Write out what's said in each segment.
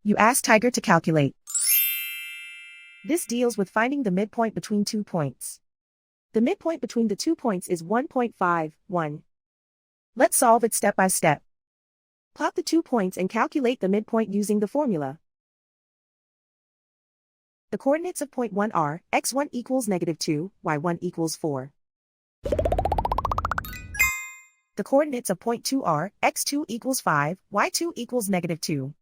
You ask Tiger to calculate. This deals with finding the midpoint between 2 points. The midpoint between the 2 points is 1.51. Let's solve it step by step. Plot the 2 points and calculate the midpoint using the formula. The coordinates of point 1 are x1 equals -2, y1 equals 4. The coordinates of point 2 are x2 equals 5, y2 equals -2.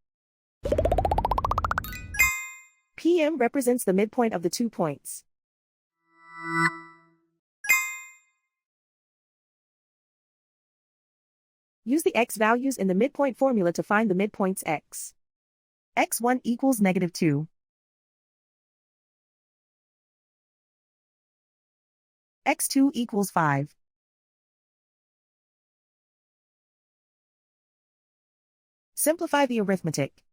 PM represents the midpoint of the 2 points. Use the x values in the midpoint formula to find the midpoints x. x1 equals -2. x2 equals 5. Simplify the arithmetic.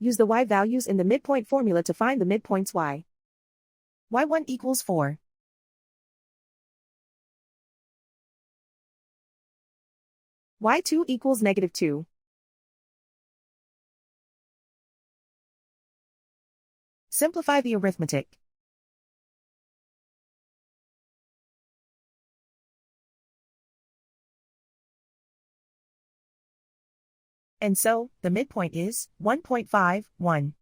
Use the y values in the midpoint formula to find the midpoints y. y1 equals 4. y2 equals -2. Simplify the arithmetic. And so, the midpoint is 1.51.